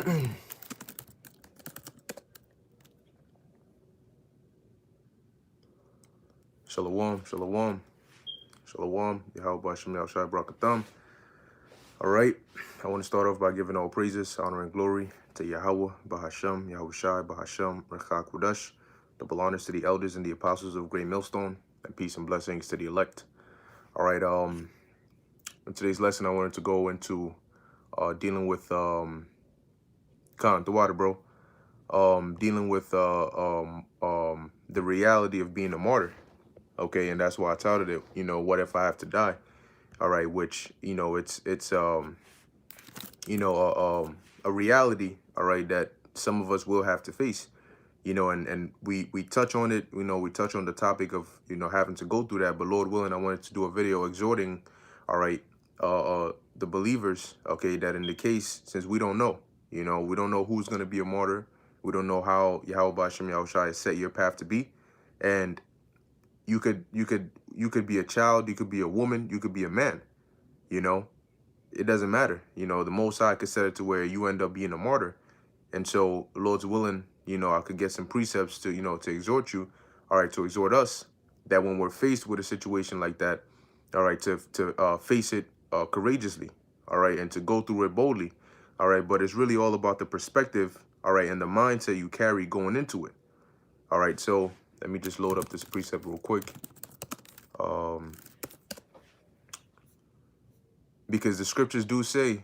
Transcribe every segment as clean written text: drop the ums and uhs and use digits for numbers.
Shalom, shalom, shalom. Yahweh Shem Yahushai Barakatham. All right, I want to start off by giving all praises, honor, and glory to Yahweh, Bahashem, Yahushai, Bahashem, Rechak Kudash, double honors to the elders and the apostles of Great Millstone, and peace and blessings to the elect. All right, in today's lesson, I wanted to go into dealing with, Khan, the water, bro, dealing with the reality of being a martyr. Okay, and that's why I titled it, what if I have to die? All right, which, it's a reality, all right, that some of us will have to face, and we touch on it, we touch on the topic of, having to go through that, but Lord willing, I wanted to do a video exhorting, all right, the believers, okay, that in the case, since we don't know, we don't know who's going to be a martyr, we don't know how Yahweh Shem Yahushai has set your path to be, and you could be a child, you could be a woman, you could be a man, it doesn't matter. The Most High could set it to where you end up being a martyr. And so, Lord's willing, I could get some precepts to, to exhort you, all right, to exhort us, that when we're faced with a situation like that, all right, to face it courageously, all right, and to go through it boldly, all right, but it's really all about the perspective, all right, and the mindset you carry going into it, all right. So let me just load up this precept real quick, because the scriptures do say,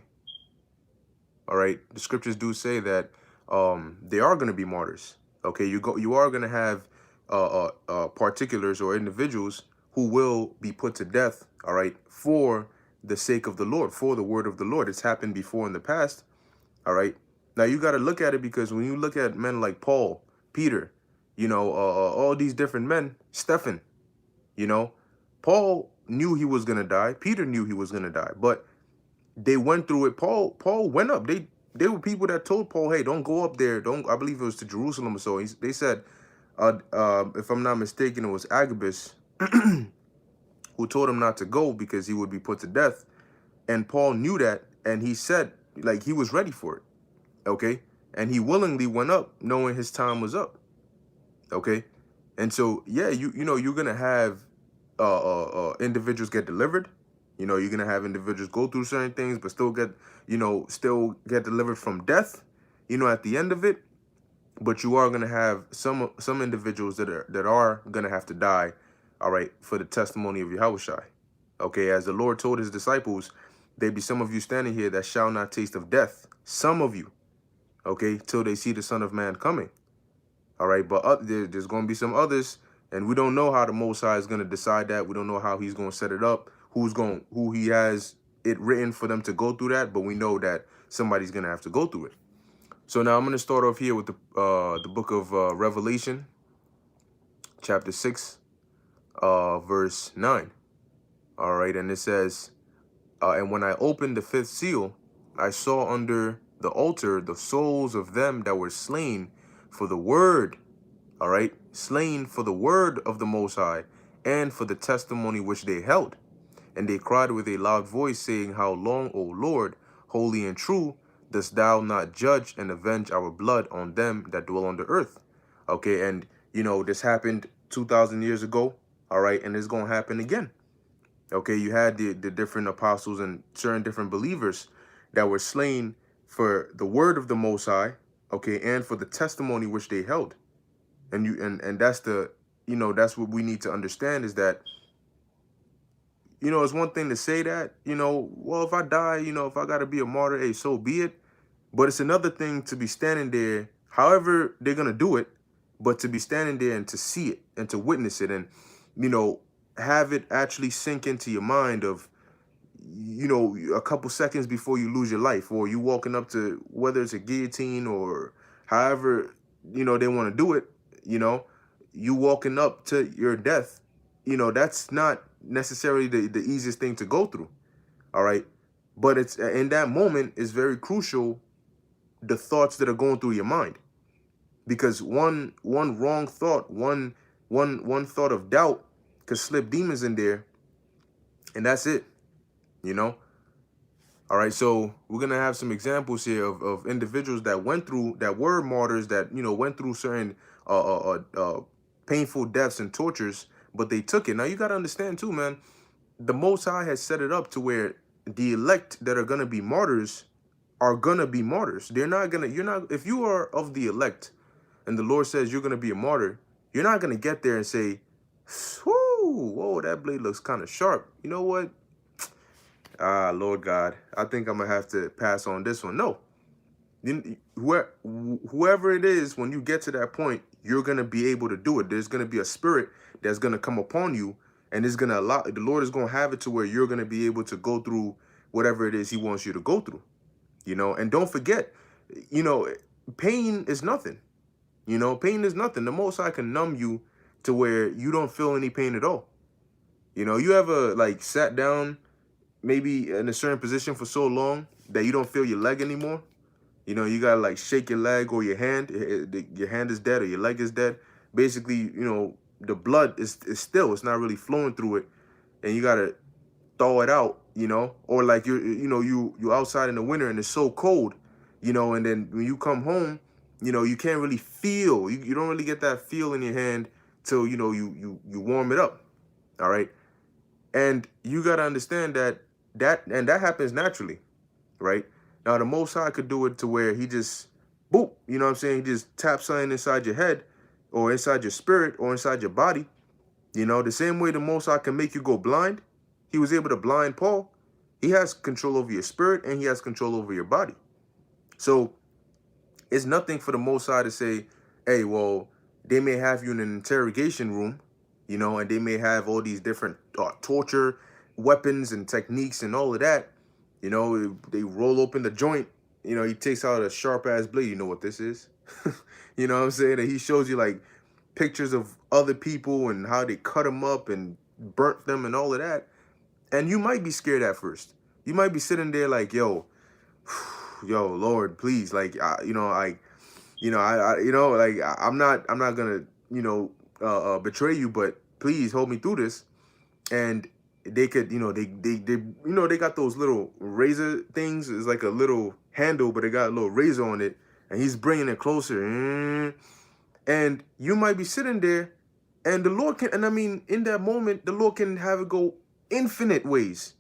all right, the scriptures do say that they are going to be martyrs. Okay, you are going to have particulars or individuals who will be put to death, all right, for the sake of the Lord, for the word of the Lord. It's happened before in the past, all right. Now you got to look at it, because when you look at men like Paul, Peter, all these different men, Stephen, Paul knew he was going to die. Peter knew he was going to die, but they went through it. Paul went up. They were people that told Paul, hey, don't go up there. I believe it was to Jerusalem or so. They said, if I'm not mistaken, it was Agabus who told him not to go because he would be put to death. And Paul knew that, and he said, like, he was ready for it. Okay, and he willingly went up, knowing his time was up. Okay, and so yeah, you're gonna have individuals get delivered. You're gonna have individuals go through certain things, but still get delivered from death, at the end of it. But you are gonna have some individuals that are gonna have to die, all right, for the testimony of Yahushai. Okay, as the Lord told his disciples, there be some of you standing here that shall not taste of death. Some of you, okay, till they see the Son of Man coming. All right, but there's gonna be some others, and we don't know how the Most High is gonna decide that. We don't know how he's gonna set it up, who he has it written for them to go through that, but we know that somebody's gonna have to go through it. So now I'm gonna start off here with the book of Revelation, chapter 6, verse 9. All right, and it says, and when I opened the fifth seal, I saw under the altar the souls of them that were slain for the word, all right, slain for the word of the Most High, and for the testimony which they held. And they cried with a loud voice, saying, how long, O Lord, holy and true, dost thou not judge and avenge our blood on them that dwell on the earth? Okay, and, this happened 2,000 years ago, all right, and it's going to happen again. Okay, you had the different apostles and certain different believers that were slain for the word of the Most High, okay, and for the testimony which they held. And that's that's what we need to understand, is that, it's one thing to say that, well, if I die, if I got to be a martyr, hey, so be it. But it's another thing to be standing there, however they're going to do it, but to be standing there and to see it and to witness it and, have it actually sink into your mind of, a couple seconds before you lose your life, or you walking up to, whether it's a guillotine or however, they want to do it, you walking up to your death, that's not necessarily the easiest thing to go through. All right. But it's in that moment is very crucial, the thoughts that are going through your mind, because one wrong thought, one thought of doubt could slip demons in there, and that's it. All right, so we're gonna have some examples here of individuals that went through, that were martyrs, that went through certain painful deaths and tortures, but they took it. Now you gotta understand too, man. The Most High has set it up to where the elect that are gonna be martyrs are gonna be martyrs. They're not gonna. You're not. If you are of the elect, and the Lord says you're gonna be a martyr, you're not gonna get there and say, "Whoo, whoa, that blade looks kind of sharp. You know what? Ah, Lord God, I think I'm gonna have to pass on this one." No, whoever it is, when you get to that point, you're gonna be able to do it. There's gonna be a spirit that's gonna come upon you, and it's gonna allow. The Lord is gonna have it to where you're gonna be able to go through whatever it is He wants you to go through. And don't forget, you know, pain is nothing. Pain is nothing. The Most High can numb you to where you don't feel any pain at all. You ever like sat down maybe in a certain position for so long that you don't feel your leg anymore? You gotta like shake your leg or your hand. Your hand is dead or your leg is dead. Basically, the blood is still. It's not really flowing through it, and you gotta thaw it out. Or like you outside in the winter and it's so cold. And then when you come home, you can't really feel. You don't really get that feel in your hand till you warm it up. All right, and you gotta understand that happens naturally, right? Now, the Most High could do it to where He just, boop, you know what I'm saying? He just taps something inside your head or inside your spirit or inside your body. The same way the Most High can make you go blind, He was able to blind Paul. He has control over your spirit and He has control over your body. So it's nothing for the Most High to say, hey, well, they may have you in an interrogation room, and they may have all these different torture weapons and techniques and all of that. They roll open the joint. He takes out a sharp ass blade. You know what this is? You know what I'm saying? And he shows you like pictures of other people and how they cut them up and burnt them and all of that. And you might be scared at first. You might be sitting there like, yo, Lord, please, like, I'm not gonna, betray you, but please hold me through this. And they could, they got those little razor things. It's like a little handle, but it got a little razor on it, and he's bringing it closer. And you might be sitting there, and the Lord can, and I mean, in that moment, the Lord can have it go infinite ways.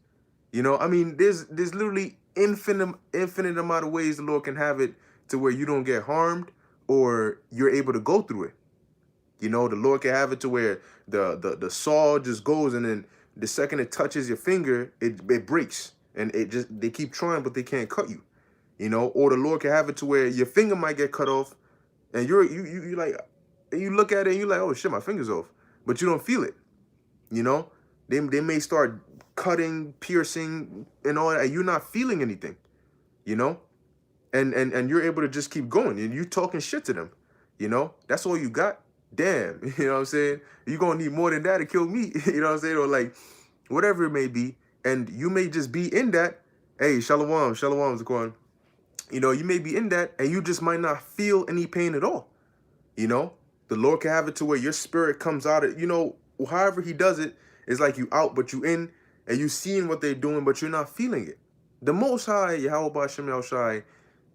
There's literally infinite amount of ways the Lord can have it to where you don't get harmed or you're able to go through it. The Lord can have it to where the saw just goes, and then the second it touches your finger, it breaks, and they keep trying, but they can't cut you. Or the Lord can have it to where your finger might get cut off, and you like, and you look at it and you're like, oh shit, my finger's off, but you don't feel it. They may start cutting, piercing, and all that, and you're not feeling anything. And you're able to just keep going, and you talking shit to them. That's all you got. Damn, you know what I'm saying? You're going to need more than that to kill me, you know what I'm saying? Or like, whatever it may be. And you may just be in that. Hey, shalom, Zaquan. You may be in that, and you just might not feel any pain at all. The Lord can have it to where your spirit comes out of, however He does it, it's like you out, but you in, and you seeing what they're doing, but you're not feeling it. The Most High, Yahweh B'Shem Yahushai,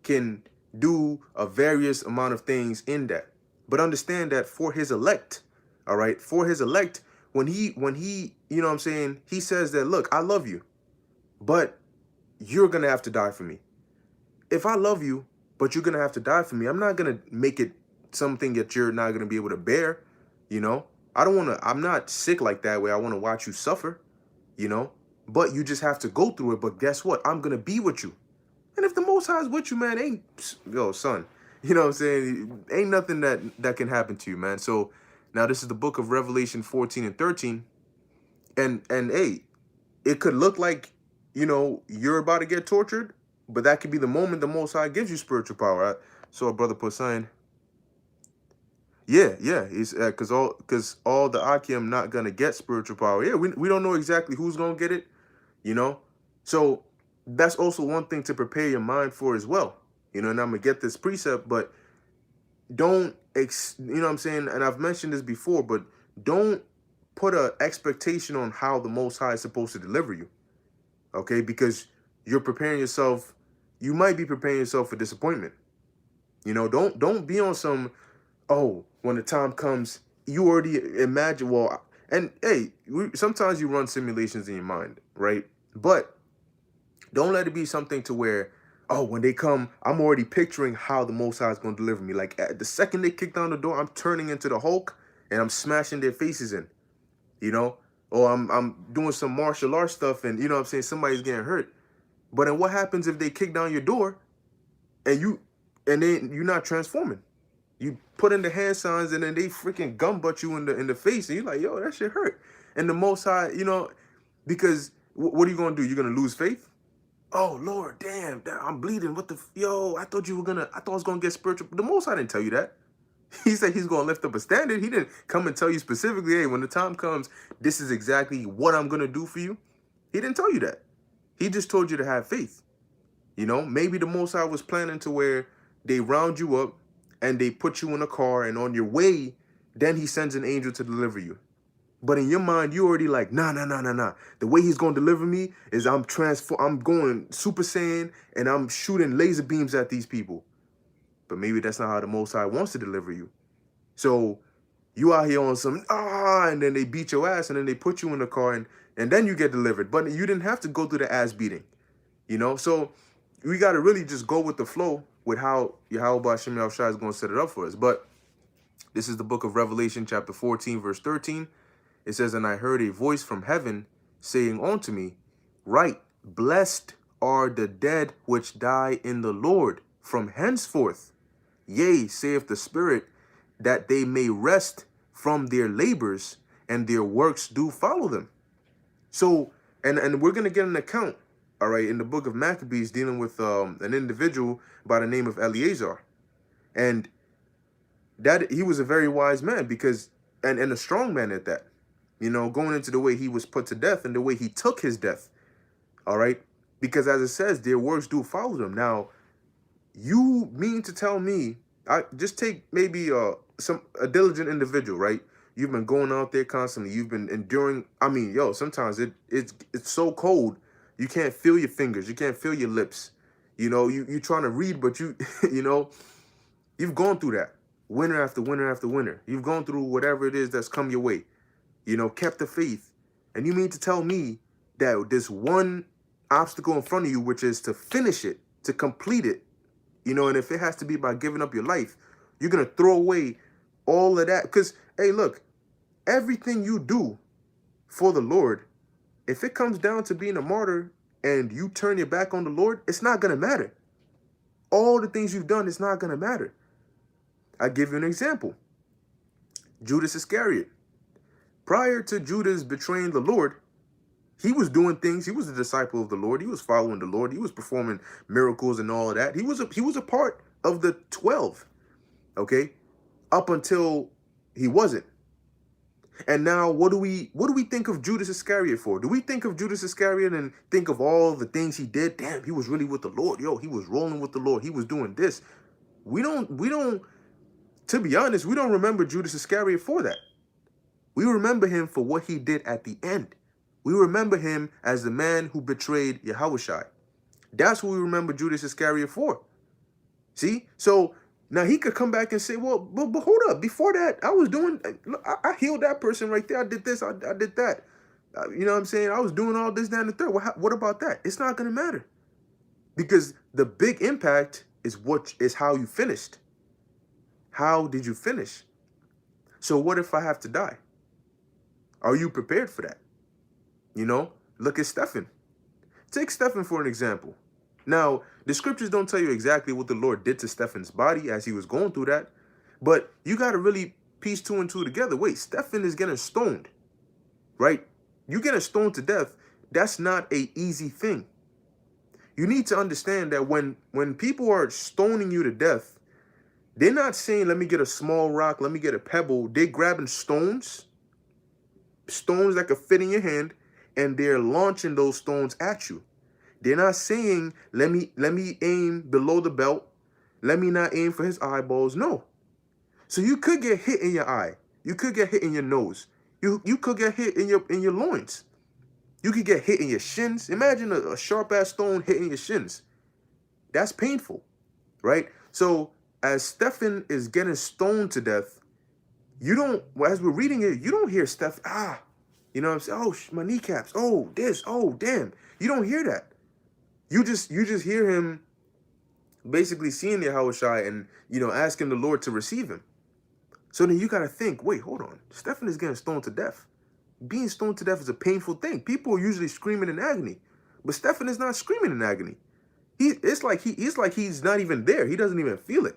can do a various amount of things in that. But understand that for His elect, all right, for His elect, when he, you know what I'm saying, He says that, look, I love you, but you're going to have to die for me. If I love you, but you're going to have to die for me, I'm not going to make it something that you're not going to be able to bear. I'm not sick like that where I want to watch you suffer, but you just have to go through it. But guess what? I'm going to be with you. And if the Most High is with you, man, son, you know what I'm saying? Ain't nothing that can happen to you, man. So now this is the book of Revelation 14 and 13. And hey, it could look like, you're about to get tortured, but that could be the moment the Most High gives you spiritual power. I saw a brother put sign. Yeah. It's because all the Akim not gonna get spiritual power. Yeah, we don't know exactly who's gonna get it, So that's also one thing to prepare your mind for as well. And I'm gonna get this precept, but don't you know what I'm saying? And I've mentioned this before, but don't put an expectation on how the Most High is supposed to deliver you. Okay, because you're preparing yourself. You might be preparing yourself for disappointment. You know, don't be on some, oh, when the time comes, you already imagine, well, and hey, sometimes you run simulations in your mind, right? But don't let it be something to where, oh, when they come, I'm already picturing how the Most High is going to deliver me. Like, at the second they kick down the door, I'm turning into the Hulk and I'm smashing their faces in, you know? Or I'm doing some martial arts stuff and, you know what I'm saying, somebody's getting hurt. But then what happens if they kick down your door and then you're not transforming? You put in the hand signs and then they freaking gumbutt you in the face and you're like, yo, that shit hurt. And the Most High, you know, because what are you gonna do? You're gonna lose faith? Oh Lord, damn, I'm bleeding. What the yo? I thought I was gonna get spiritual. The Most High didn't tell you that. He said he's gonna lift up a standard. He didn't come and tell you specifically, hey, when the time comes, this is exactly what I'm gonna do for you. He didn't tell you that. He just told you to have faith. You know, maybe the Most High was planning to where they round you up and they put you in a car, and on your way, then he sends an angel to deliver you. But in your mind, you already like, nah. The way he's gonna deliver me is I'm going Super Saiyan and I'm shooting laser beams at these people. But maybe that's not how the Most High wants to deliver you. So you out here on some, and then they beat your ass and then they put you in the car and then you get delivered. But you didn't have to go through the ass beating, you know? So we got to really just go with the flow with how Yahweh Hashem Yahushua is going to set it up for us. But this is the book of Revelation, chapter 14, verse 13. It says, and I heard a voice from heaven saying unto me, write, blessed are the dead which die in the Lord from henceforth. Yea, saith the Spirit, that they may rest from their labors, and their works do follow them. So, and we're going to get an account, all right, in the book of Maccabees dealing with an individual by the name of Eleazar. And that he was a very wise man because, and a strong man at that, you know, going into the way he was put to death and the way he took his death, all right? Because as it says, their works do follow them. Now, you mean to tell me, I just take maybe a diligent individual, right? You've been going out there constantly. You've been enduring. I mean, yo, sometimes it's so cold, you can't feel your fingers. You can't feel your lips. You know, you're trying to read, but you know, you've gone through that winter after winter after winter. You've gone through whatever it is that's come your way, you know, kept the faith. And you mean to tell me that this one obstacle in front of you, which is to finish it, to complete it, you know, and if it has to be by giving up your life, you're going to throw away all of that. Because, hey, look, everything you do for the Lord, if it comes down to being a martyr and you turn your back on the Lord, it's not going to matter. All the things you've done, it's not going to matter. I'll give you an example. Judas Iscariot. Prior to Judas betraying the Lord, he was doing things. He was a disciple of the Lord. He was following the Lord. He was performing miracles and all of that. He was a part of the 12, okay? Up until he wasn't. And now what do we think of Judas Iscariot for? Do we think of Judas Iscariot and think of all the things he did? Damn, he was really with the Lord. Yo, he was rolling with the Lord. He was doing this. We don't, to be honest, we don't remember Judas Iscariot for that. We remember him for what he did at the end. We remember him as the man who betrayed Yahushua. That's what we remember Judas Iscariot for. See? So now he could come back and say, well, but hold up. Before that, I healed that person right there. I did this. I did that. You know what I'm saying? I was doing all this, that, and the third. What about that? It's not going to matter. Because the big impact is how you finished. How did you finish? So what if I have to die? Are you prepared for that? You know, look at Stephen. Take Stephen for an example. Now, the scriptures don't tell you exactly what the Lord did to Stephen's body as he was going through that, but you got to really piece two and two together. Wait, Stephen is getting stoned, right? You getting stoned to death. That's not an easy thing. You need to understand that when people are stoning you to death, they're not saying, let me get a small rock, let me get a pebble. They're grabbing stones that could fit in your hand, and they're launching those stones at you. They're not saying, let me aim below the belt. Let me not aim for his eyeballs. No. So you could get hit in your eye. You could get hit in your nose. You could get hit in your loins. You could get hit in your shins. Imagine a sharp-ass stone hitting your shins. That's painful, right? So as Stephen is getting stoned to death, you don't, as we're reading it, you don't hear Steph, you know what I'm saying? Oh, my kneecaps. Oh, this. Oh, damn. You don't hear that. You just hear him basically seeing Yahushua and, you know, asking the Lord to receive him. So then you got to think, wait, hold on. Stephen is getting stoned to death. Being stoned to death is a painful thing. People are usually screaming in agony, but Stephen is not screaming in agony. It's like he's not even there. He doesn't even feel it.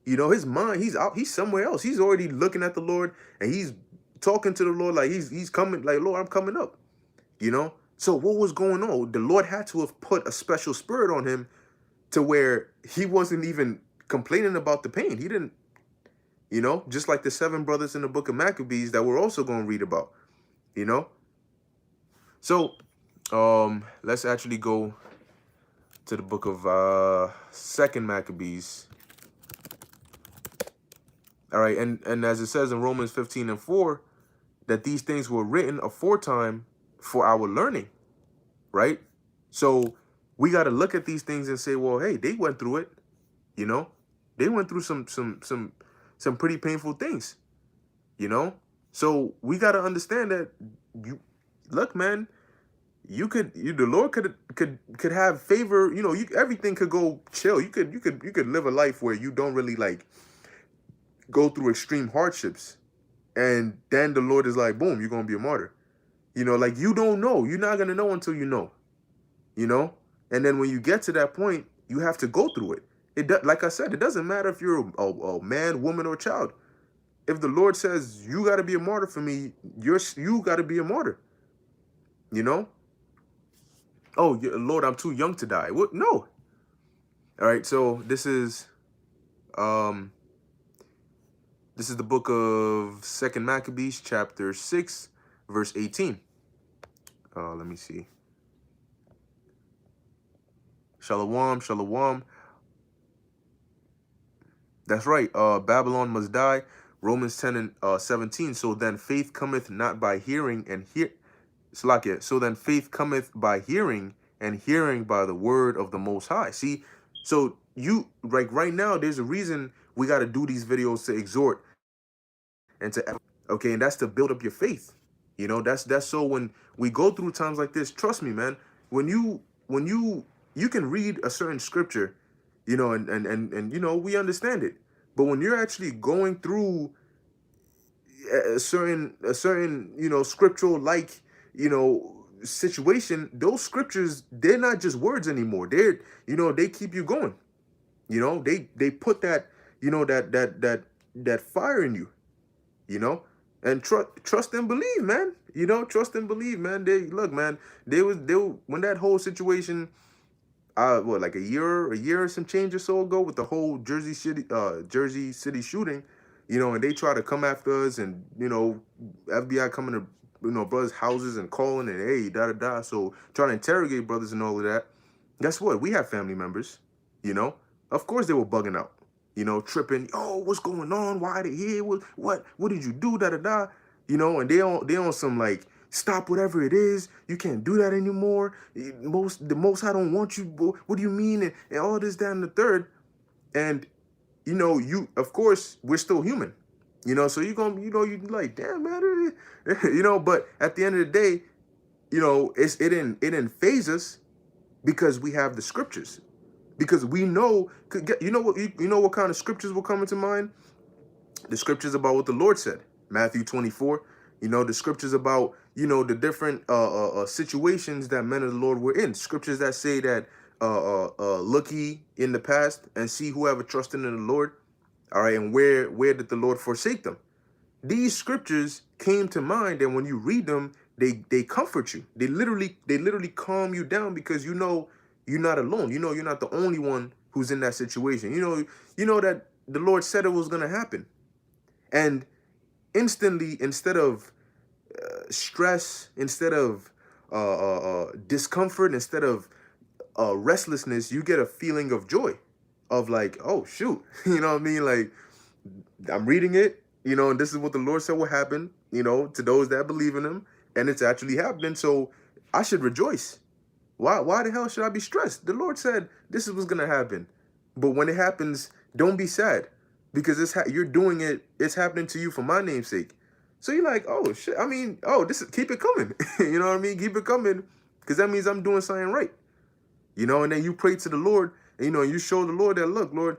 You know, his mind, he's out, he's somewhere else. He's already looking at the Lord and he's talking to the Lord like he's coming, like, Lord, I'm coming up. You know? So what was going on? The Lord had to have put a special spirit on him to where he wasn't even complaining about the pain. He didn't, you know, just like the 7 brothers in the book of Maccabees that we're also going to read about, you know? So, let's actually go to the book of 2nd Maccabees. All right, and as it says in Romans 15:4, that these things were written aforetime for our learning, right? So we got to look at these things and say, well, hey, they went through it, you know? They went through some pretty painful things, you know? So we got to understand that look, man, the Lord could have favor, you know, everything could go chill. You could live a life where you don't really like go through extreme hardships, and then the Lord is like, boom, you're gonna be a martyr. You know, like, you don't know. You're not gonna know until you know. You know? And then when you get to that point, you have to go through it. Like I said, it doesn't matter if you're a man, woman, or child. If the Lord says you got to be a martyr for me, you got to be a martyr. You know? Oh, Lord, I'm too young to die. What? No. All right. So this is the book of 2nd Maccabees, chapter 6, verse 18. Let me see. Shalom, shalom. That's right. Babylon must die. Romans 10 and 17. So then faith cometh not by hearing and Slakia. So then faith cometh by hearing, and hearing by the word of the Most High. See, so you, like, right now, there's a reason we got to do these videos to exhort and to, okay, and that's to build up your faith. You know, that's so when we go through times like this, trust me, man, when you can read a certain scripture, you know, and you know, we understand it. But when you're actually going through a certain, you know, scriptural, like, you know, situation, those scriptures, they're not just words anymore. They're, you know, they keep you going. You know, they put that, you know, that fire in you, you know, and trust and believe, man. You know, trust and believe, man. Look, man, they when that whole situation, what, like a year or some change or so ago, with the whole Jersey City shooting, you know, and they try to come after us, and, you know, FBI coming to, you know, brothers' houses and calling and, hey, da. So trying to interrogate brothers and all of that. Guess what? We have family members, you know. Of course they were bugging out, you know, tripping. Oh, what's going on? Why are they here? What did you do? Da. You know, and they on some like, stop whatever it is. You can't do that anymore. The most I don't want you. What do you mean? And all this, that, and the third. And, you know, of course, we're still human. You know, so you're going to, you know, you're like, damn, man. You know, but at the end of the day, you know, it didn't phase us, because we have the scriptures. Because we know, you know what kind of scriptures will come into mind? The scriptures about what the Lord said. Matthew 24. You know, the scriptures about, you know, the different situations that men of the Lord were in. Scriptures that say that look ye in the past and see whoever trusted in the Lord. All right, and where did the Lord forsake them? These scriptures came to mind, and when you read them, they comfort you. They literally calm you down, because you know you're not alone. You know you're not the only one who's in that situation. You know that the Lord said it was going to happen. And instantly, instead of stress, instead of discomfort, instead of restlessness, you get a feeling of joy, of like, oh shoot, you know what I mean? Like, I'm reading it, you know, and this is what the Lord said will happen, you know, to those that believe in him, and it's actually happening. So I should rejoice. Why the hell should I be stressed? The Lord said this is what's gonna happen. But when it happens, don't be sad, because you're doing it. It's happening to you for my name's sake. So you're like, oh shit. I mean, oh, this is keep it coming. You know what I mean? Keep it coming, because that means I'm doing something right. You know, and then you pray to the Lord, and you show the Lord that, look, Lord,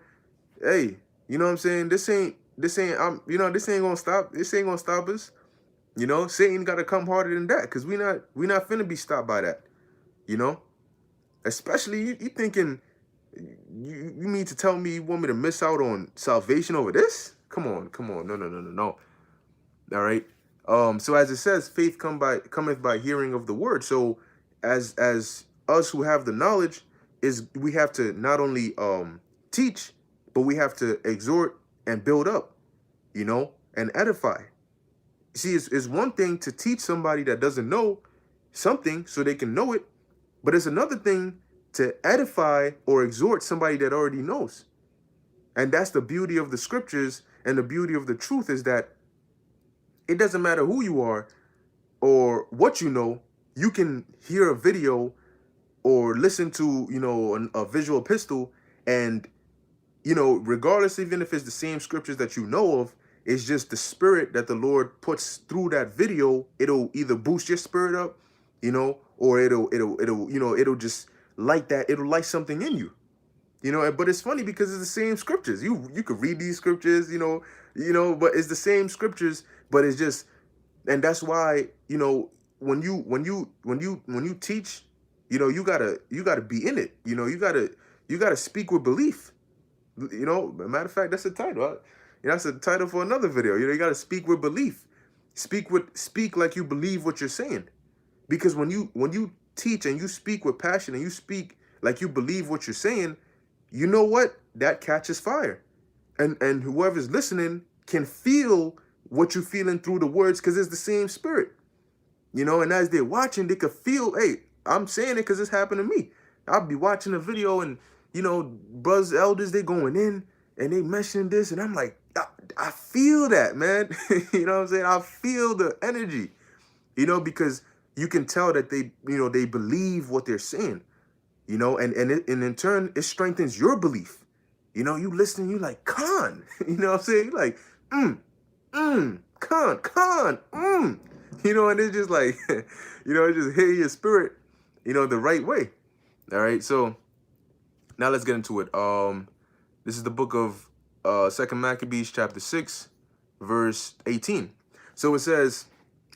hey, you know what I'm saying? This ain't this ain't gonna stop. This ain't gonna stop us. You know, Satan got to come harder than that, because we not finna be stopped by that. You know, especially you thinking you mean to tell me you want me to miss out on salvation over this? Come on, no. All right. So as it says, faith cometh by hearing of the word. So as us who have the knowledge, is we have to not only teach, but we have to exhort and build up, and edify. See, it's one thing to teach somebody that doesn't know something so they can know it, but it's another thing to edify or exhort somebody that already knows. And that's the beauty of the scriptures, and the beauty of the truth is that it doesn't matter who you are or what you know. You can hear a video or listen to, a visual epistle, and, regardless, even if it's the same scriptures that you know of, it's just the spirit that the Lord puts through that video. It'll either boost your spirit up, or it'll just light that. It'll light something in you, but it's funny because it's the same scriptures. You could read these scriptures, but it's the same scriptures, but it's just, and that's why, when you teach, you gotta be in it. You gotta speak with belief. Matter of fact, that's the title. That's the title for another video. You gotta speak with belief. Speak like you believe what you're saying. Because when you teach and you speak with passion and you speak like you believe what you're saying, you know what? That catches fire. And whoever's listening can feel what you're feeling through the words, because it's the same spirit. And as they're watching, they could feel, hey, I'm saying it because it's happened to me. I'll be watching a video and, brothers, elders, they going in and they mentioning this, and I'm like, I feel that, man. You know what I'm saying? I feel the energy, because you can tell that they believe what they're saying, and in turn, it strengthens your belief. You listen, you like, Khan, you know what I'm saying? You like, Khan, and it's just like, it just hit your spirit, the right way. All right. So now let's get into it. This is the book of 2 Maccabees chapter 6, verse 18. So it says,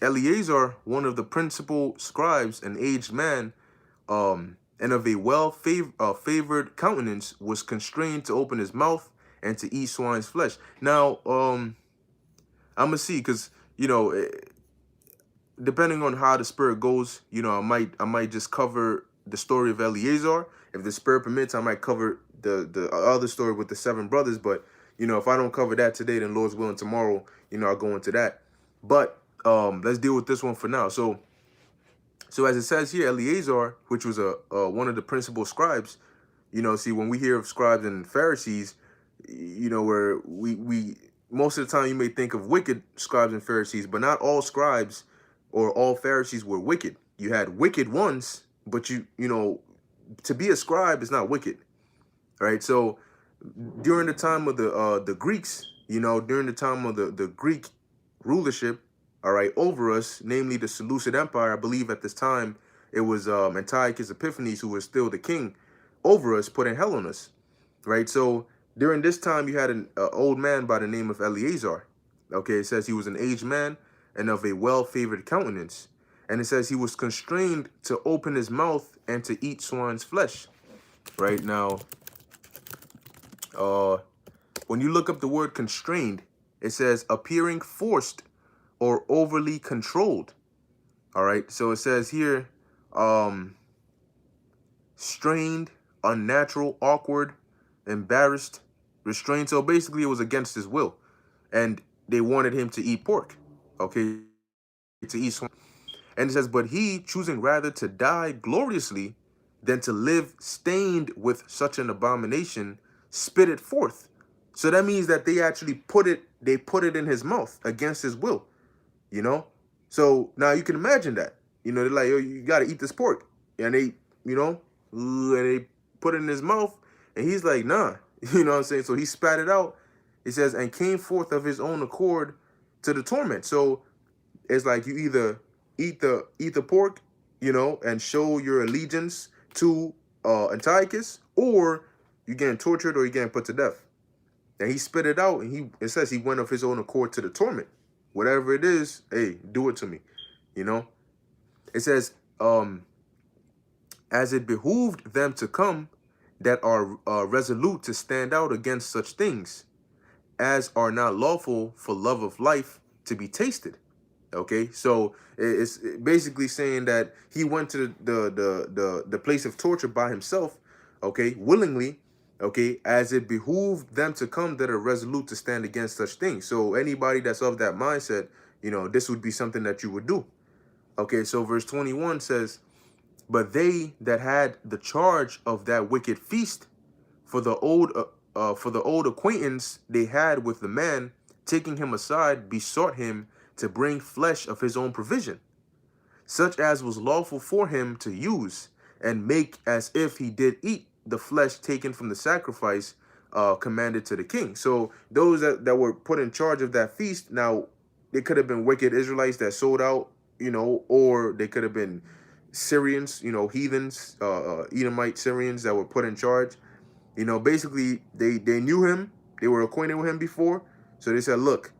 Eleazar, one of the principal scribes, an aged man, and of a favored countenance, was constrained to open his mouth and to eat swine's flesh. Now, I'm gonna see, because depending on how the spirit goes, I might just cover the story of Eleazar. If the spirit permits, I might cover the other story with the 7 brothers. But if I don't cover that today, then Lord's willing, tomorrow, I'll go into that. But let's deal with this one for now. So as it says here, Eleazar, which was one of the principal scribes, see, when we hear of scribes and Pharisees, where we most of the time you may think of wicked scribes and Pharisees, but not all scribes or all Pharisees were wicked. You had wicked ones, but to be a scribe is not wicked. All right. So during the time of the Greeks, during the time of the Greek rulership, all right, over us, namely the Seleucid Empire, I believe at this time it was Antiochus Epiphanes, who was still the king over us, putting hell on us, right? So during this time, you had an old man by the name of Eleazar. Okay, it says he was an aged man and of a well-favored countenance. And it says he was constrained to open his mouth and to eat swine's flesh. Right now, when you look up the word constrained, it says appearing forced or overly controlled. All right, so it says here, strained, unnatural, awkward, embarrassed, restrained. So basically it was against his will, and they wanted him to eat pork, okay, to eat swine. And it says, but he, choosing rather to die gloriously than to live stained with such an abomination, spit it forth. So that means that they actually put it in his mouth against his will, So now you can imagine that. You know, they're like, yo, you got to eat this pork. And they, you know, and they put it in his mouth. And he's like, nah. You know what I'm saying? So he spat it out. It says, and came forth of his own accord to the torment. So it's like you either eat the pork, you know, and show your allegiance to Antiochus, or you're getting tortured or you're getting put to death. And he spit it out, and it says he went of his own accord to the torment. Whatever it is, hey, do it to me. You know? It says, as it behooved them to come that are resolute to stand out against such things, as are not lawful for love of life to be tasted. Okay, so it's basically saying that he went to the place of torture by himself, okay, willingly, okay, as it behooved them to come that are resolute to stand against such things. So anybody that's of that mindset, you know, this would be something that you would do. Okay, so verse 21 says, but they that had the charge of that wicked feast, for the old acquaintance they had with the man, taking him aside, besought him to bring flesh of his own provision, such as was lawful for him to use, and make as if he did eat the flesh taken from the sacrifice commanded to the king. So those that were put in charge of that feast, now they could have been wicked Israelites that sold out, you know, or they could have been Syrians, you know, heathens, Edomite Syrians that were put in charge. You know, basically they knew him, they were acquainted with him before, so they said, look,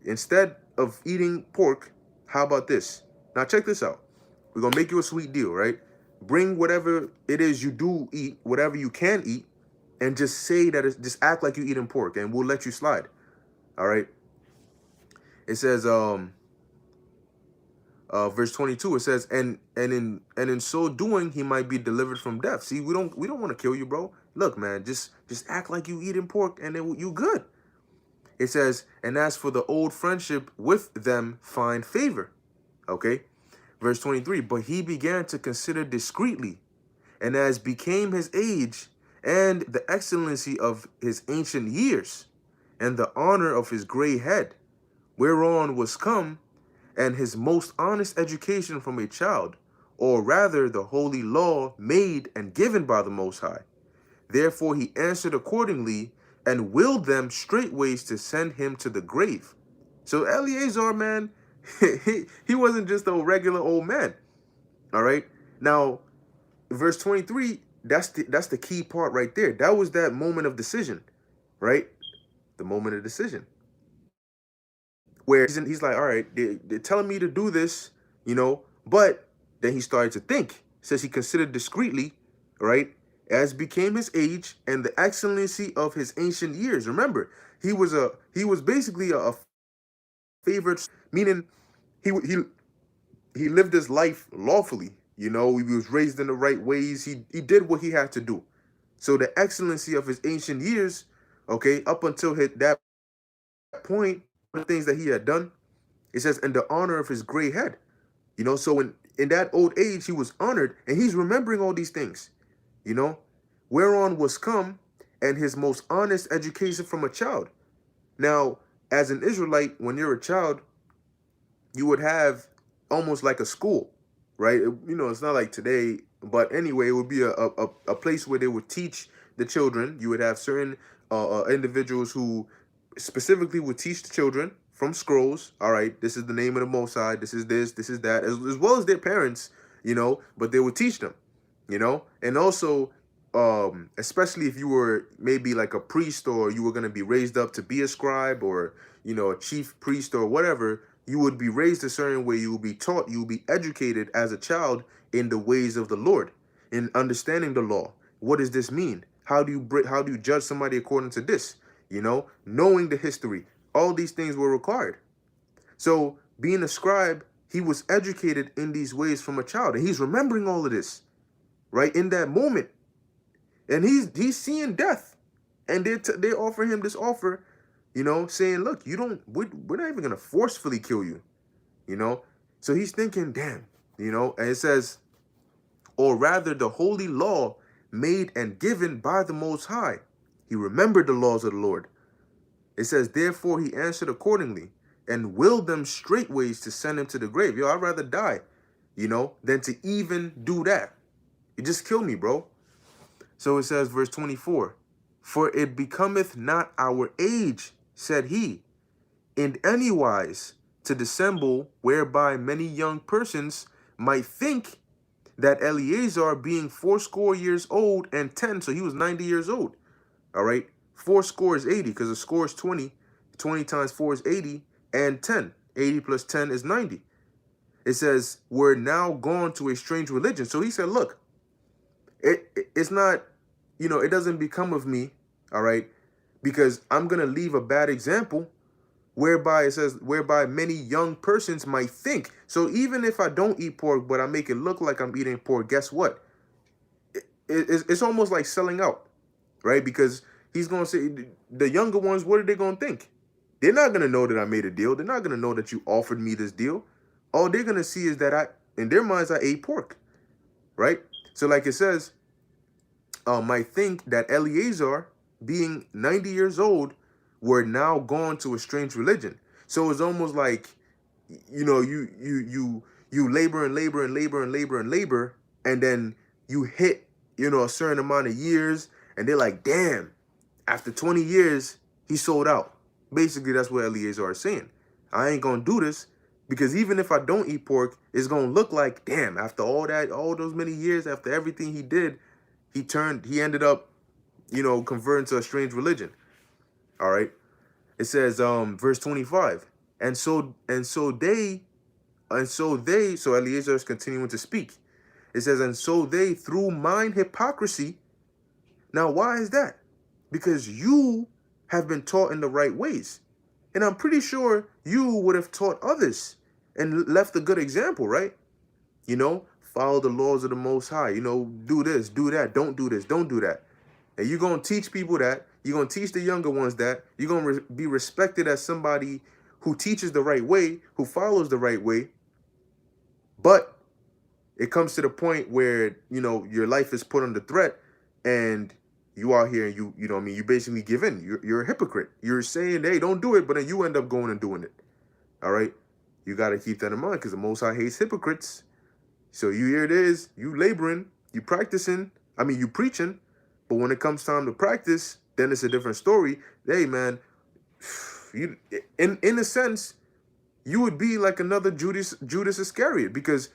instead of eating pork, how about this? Now check this out. We're gonna make you a sweet deal, right? Bring whatever it is you do eat, whatever you can eat, and just say that just act like you're eating pork, and we'll let you slide. All right. It says, verse 22. It says, and in so doing, he might be delivered from death. See, we don't want to kill you, bro. Look, man, just act like you eating pork, and then you good. It says, and as for the old friendship with them, find favor. Okay. Verse 23, but he began to consider discreetly, and as became his age, and the excellency of his ancient years, and the honor of his gray head, whereon was come, and his most honest education from a child, or rather the holy law made and given by the Most High. Therefore he answered accordingly, and willed them straightways to send him to the grave. So Eleazar, man, he wasn't just a regular old man. All right. Now, verse 23, that's the key part right there. That was that moment of decision, right? The moment of decision. Where he's like, all right, they're telling me to do this, you know, but then he started to think. It says he considered discreetly, right, as became his age and the excellency of his ancient years. Remember, he was basically a favorite, meaning he lived his life lawfully. You know, he was raised in the right ways. He did what he had to do. So the excellency of his ancient years, okay, up until that point, the things that he had done, it says, in the honor of his gray head. You know, so in that old age, he was honored, and he's remembering all these things, you know, whereon was come, and his most honest education from a child. Now, as an Israelite, when you're a child, you would have almost like a school, right? You know, it's not like today, but anyway, it would be a place where they would teach the children. You would have certain individuals who specifically would teach the children from scrolls. All right, this is the name of the Most High. This is this. This is that. As well as their parents, you know. But they would teach them, you know. And also, especially if you were maybe like a priest, or you were going to be raised up to be a scribe, or, you know, a chief priest or whatever, you would be raised a certain way. You will be taught. You will be educated as a child in the ways of the Lord, in understanding the law. What does this mean? How do you judge somebody according to this? You know, knowing the history, all these things were required. So being a scribe, he was educated in these ways from a child, and he's remembering all of this, right, in that moment. And he's seeing death, and they offer him this offer, you know, saying, look, we're not even gonna forcefully kill you, you know. So he's thinking, damn, you know. And it says, or rather the holy law made and given by the Most High. He remembered the laws of the Lord. It says, therefore he answered accordingly, and willed them straightways to send him to the grave. Yo, I'd rather die, than to even do that. It just killed me, bro. So it says, verse 24, for it becometh not our age, said he, in any wise to dissemble, whereby many young persons might think that Eleazar, being fourscore years old and 10, so he was 90 years old, all right? Fourscore is 80, because a score is 20. 20 times 4 is 80, and 10. 80 plus 10 is 90. It says, we're now gone to a strange religion. So he said, look, it's not, it doesn't become of me, all right? Because I'm going to leave a bad example, whereby it says, whereby many young persons might think. So even if I don't eat pork, but I make it look like I'm eating pork, guess what? It's almost like selling out, right? Because he's going to say, the younger ones, what are they going to think? They're not going to know that I made a deal. They're not going to know that you offered me this deal. All they're going to see is that in their minds, I ate pork, right? So like it says, might think that Eleazar, being 90 years old, were now gone to a strange religion. So it's almost like, you labor and labor and labor and labor and labor, and then you hit, a certain amount of years, and they're like, damn, after 20 years, he sold out. Basically, that's what Eleazar is saying. I ain't gonna do this, because even if I don't eat pork, it's gonna look like, damn, after all those many years, after everything he did, he ended up, converting to a strange religion. All right. It says, verse 25, so Eleazar is continuing to speak. It says, and so they, through mine hypocrisy. Now, why is that? Because you have been taught in the right ways. And I'm pretty sure you would have taught others and left a good example, right? Follow the laws of the Most High. Do this, do that. Don't do this, don't do that. And you're going to teach people that. You're going to teach the younger ones that. You're going to be respected as somebody who teaches the right way, who follows the right way. But it comes to the point where, your life is put under threat, and you out here and you basically give in. You're a hypocrite. You're saying, hey, don't do it, but then you end up going and doing it. All right? You got to keep that in mind, because the Most High hates hypocrites. So here it is, you laboring, you practicing, you preaching, but when it comes time to practice, then it's a different story. Hey, man, in a sense, you would be like another Judas Iscariot, because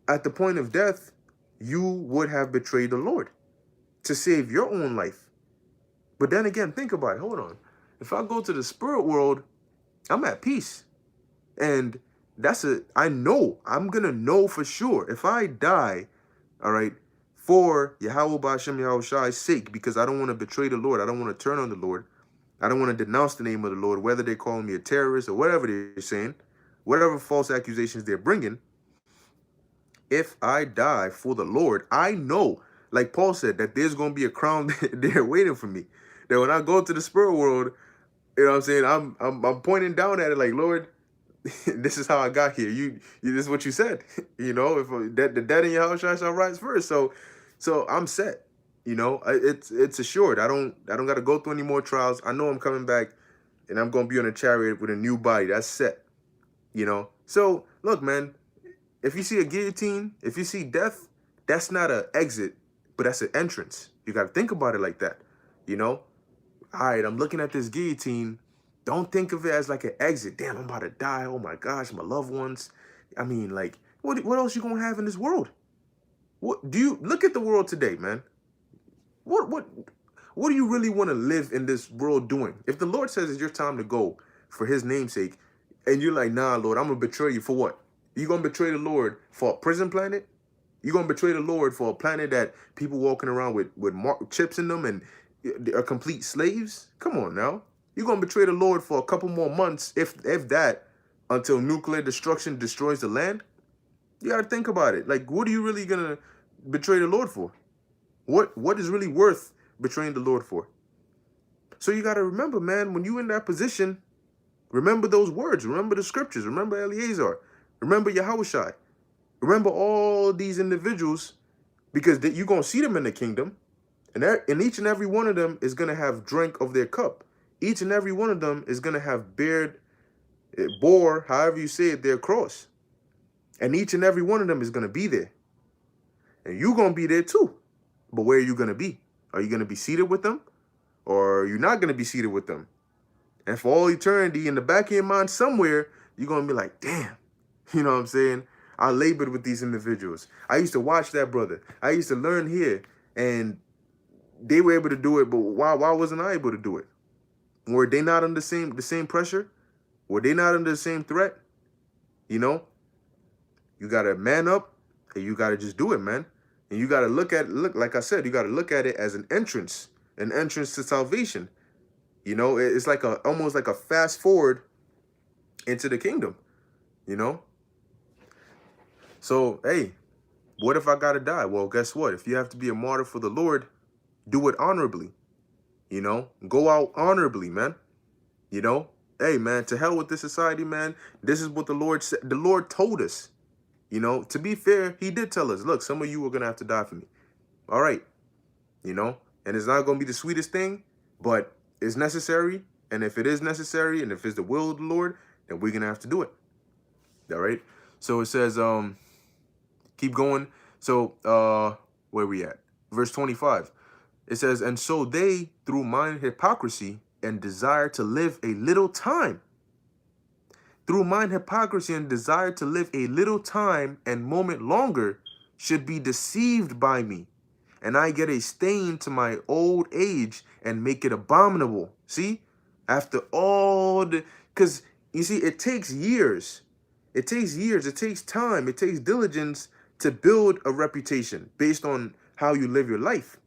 at the point of death, you would have betrayed the Lord to save your own life. But then again, think about it. Hold on. If I go to the spirit world, I'm at peace. And I'm going to know for sure. If I die, all right, for Yahweh Ba'Shem Yahushai's sake, because I don't want to betray the Lord. I don't want to turn on the Lord. I don't want to denounce the name of the Lord, whether they're calling me a terrorist or whatever they're saying, whatever false accusations they're bringing. If I die for the Lord, I know, like Paul said, that there's going to be a crown there waiting for me. That when I go to the spirit world, what I'm saying? I'm pointing down at it like, Lord, this is how I got here. This is what you said. If the dead in your house shall rise first. So I'm set. It's assured. I don't got to go through any more trials. I know I'm coming back, and I'm gonna be on a chariot with a new body. That's set. So look, man. If you see a guillotine, if you see death, that's not an exit, but that's an entrance. You got to think about it like that. All right, I'm looking at this guillotine. Don't think of it as like an exit. Damn, I'm about to die. Oh my gosh, my loved ones. What else you gonna have in this world? What do you look at the world today, man? What do you really want to live in this world doing? If the Lord says it's your time to go for his namesake, and you're like, nah, Lord, I'm gonna betray you for what? You gonna betray the Lord for a prison planet? You gonna betray the Lord for a planet that people walking around with chips in them and are complete slaves? Come on now. You're going to betray the Lord for a couple more months, if that, until nuclear destruction destroys the land? You got to think about it. Like, what are you really going to betray the Lord for? What is really worth betraying the Lord for? So you got to remember, man, when you're in that position, remember those words. Remember the scriptures. Remember Eleazar. Remember Yahushai. Remember all these individuals, because you're going to see them in the kingdom. And each and every one of them is going to have drink of their cup. Each and every one of them is going to have bore, however you say it, their cross. And each and every one of them is going to be there. And you're going to be there too. But where are you going to be? Are you going to be seated with them? Or are you not going to be seated with them? And for all eternity, in the back of your mind somewhere, you're going to be like, damn. You know what I'm saying? I labored with these individuals. I used to watch that brother. I used to learn here. And they were able to do it, but why wasn't I able to do it? Were they not under the same pressure? Were they not under the same threat? You know? You gotta man up and you gotta just do it, man. And you gotta look like I said, you gotta look at it as an entrance to salvation. You know, it's like almost like a fast forward into the kingdom, you know? So, hey, what if I gotta die? Well, guess what? If you have to be a martyr for the Lord, do it honorably. You know, go out honorably, man. You know, hey, man, to hell with this society, man. This is what the Lord said. The Lord told us. You know, to be fair, he did tell us, look, some of you are going to have to die for me. All right. You know, and it's not going to be the sweetest thing, but it's necessary. And if it is necessary, and if it's the will of the Lord, then we're going to have to do it. All right. So it says, keep going. So where we at? Verse 25. It says, and so they, through mine hypocrisy and desire to live a little time, through mine hypocrisy and desire to live a little time and moment longer, should be deceived by me. And I get a stain to my old age and make it abominable. See? After all because you see, it takes years. It takes years. It takes time. It takes diligence to build a reputation based on how you live your life.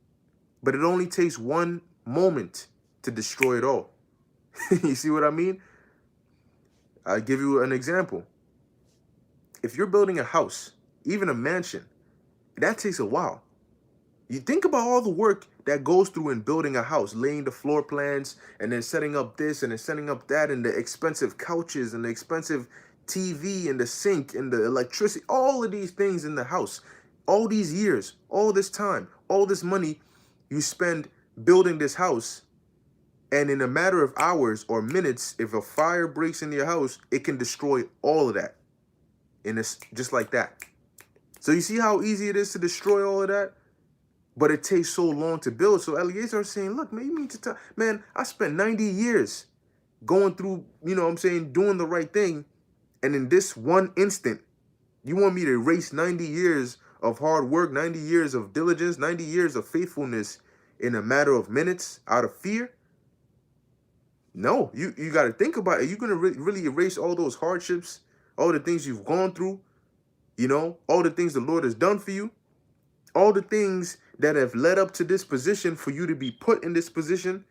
But it only takes one moment to destroy it all. You see what I mean? I'll give you an example. If you're building a house, even a mansion, that takes a while. You think about all the work that goes through in building a house, laying the floor plans, and then setting up this and then setting up that, and the expensive couches and the expensive TV and the sink and the electricity, all of these things in the house, all these years, all this time, all this money you spend building this house, and in a matter of hours or minutes, if a fire breaks into your house, it can destroy all of that. And it's just like that. So you see how easy it is to destroy all of that? But it takes so long to build. So Eliezer is saying, look, man, you need to tell, man, I spent 90 years going through, you know what I'm saying, doing the right thing. And in this one instant, you want me to erase 90 years of hard work, 90 years of diligence, 90 years of faithfulness in a matter of minutes out of fear? No, you got to think about it. You're going to really erase all those hardships, all the things you've gone through, you know, all the things the Lord has done for you, all the things that have led up to this position for you to be put in this position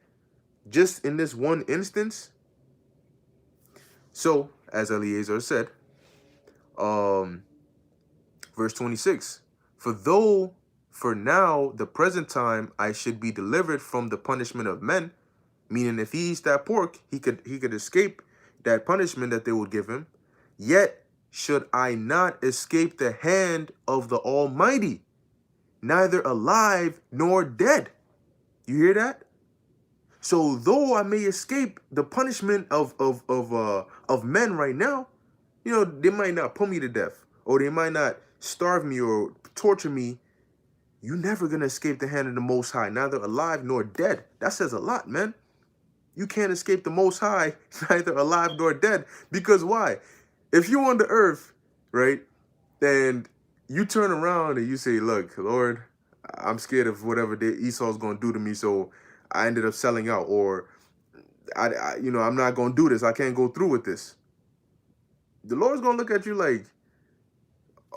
just in this one instance. So, as Eliezer said, verse 26, for now, the present time, I should be delivered from the punishment of men. Meaning, if he eats that pork, he could escape that punishment that they would give him. Yet should I not escape the hand of the Almighty, neither alive nor dead. You hear that? So though I may escape the punishment of men right now, you know, they might not put me to death, or they might not starve me or torture me. You're never gonna escape the hand of the Most High, neither alive nor dead. That says a lot, man. You can't escape the Most High, neither alive nor dead. Because why? If you're on the earth, right, and you turn around and you say, look, Lord, I'm scared of whatever Esau's going to do to me, so I ended up selling out. Or, I'm not going to do this. I can't go through with this. The Lord's going to look at you like,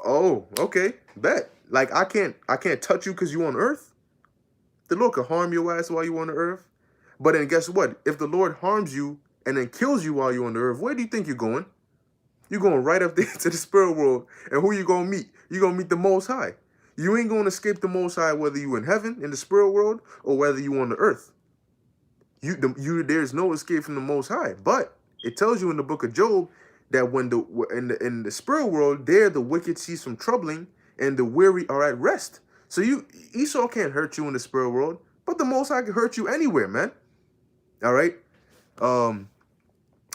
oh, okay, bet. Like, I can't touch you because you're on earth. The Lord can harm your ass while you're on the earth. But then guess what? If the Lord harms you and then kills you while you're on the earth, where do you think you're going? You're going right up there to the spirit world. And who you going to meet? You're going to meet the Most High. You ain't going to escape the Most High whether you in heaven, in the spirit world, or whether you on the earth. There's no escape from the Most High. But it tells you in the book of Job that when in the spirit world, there the wicked cease from troubling and the weary are at rest. So Esau can't hurt you in the spirit world, but the Most High can hurt you anywhere, man. All right.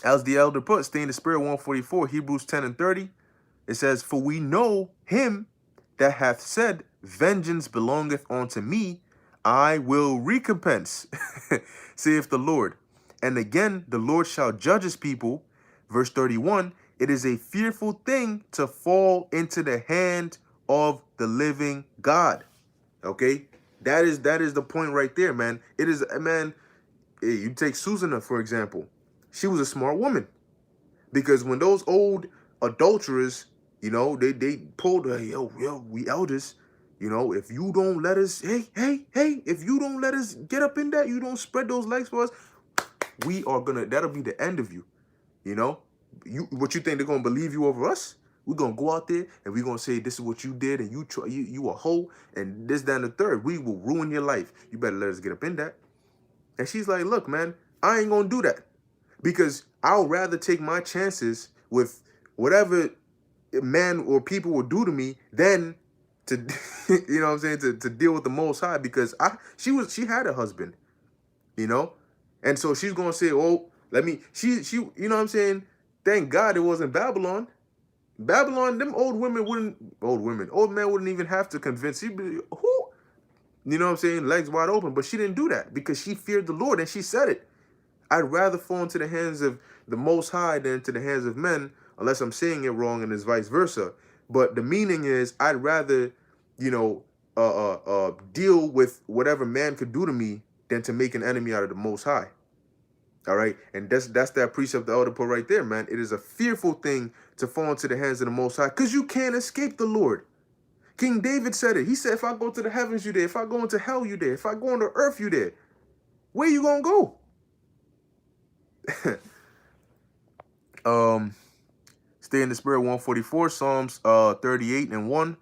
As the elder put, stay in the spirit, 144, Hebrews 10 and 30. It says, for we know him that hath said, vengeance belongeth unto me, I will recompense, saith the Lord. And again, the Lord shall judge his people. Verse 31, it is a fearful thing to fall into the hand of the living God. Okay? That is the point right there, man. It is, man, you take Susanna, for example. She was a smart woman. Because when those old adulterers, you know, they pulled her, yo, we elders, you know, if you don't let us, hey, if you don't let us get up in that, you don't spread those legs for us, that'll be the end of you, you know? What you think they're gonna believe you over us? We're gonna go out there and we're gonna say this is what you did and you a hoe and this, that, and the third. We will ruin your life. You better let us get up in that. And she's like, look, man, I ain't gonna do that. Because I'll rather take my chances with whatever man or people will do to me than to, you know what I'm saying, to deal with the Most High. Because she had a husband, you know, and so she's gonna say, oh, you know what I'm saying. Thank God it wasn't Babylon. Babylon, them old men wouldn't even have to convince you. Who, you know what I'm saying, legs wide open. But she didn't do that because she feared the Lord and she said it. I'd rather fall into the hands of the Most High than into the hands of men, unless I'm saying it wrong and it's vice versa. But the meaning is I'd rather, you know, deal with whatever man could do to me than to make an enemy out of the Most High. All right. And that's that precept the elder put right there, man. It is a fearful thing to fall into the hands of the Most High because you can't escape the Lord. King David said it. He said, if I go to the heavens, you there. If I go into hell, you there. If I go into earth, you there. Where you gonna go? Stay in the spirit, 144, Psalms 38 and 1.